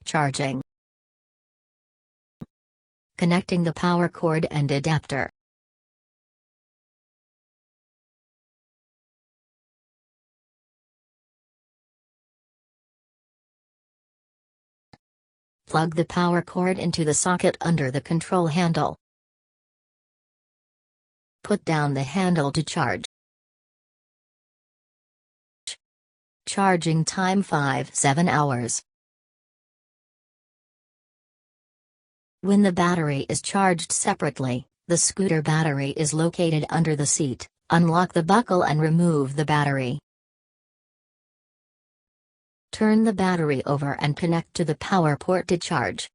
Charging. Connecting the power cord and adapter. Plug the power cord into the socket under the control handle. Put down the handle to charge. Charging time 5-7 hours. When the battery is charged separately, the scooter battery is located under the seat. Unlock the buckle and remove the battery. Turn the battery over and connect to the power port to charge.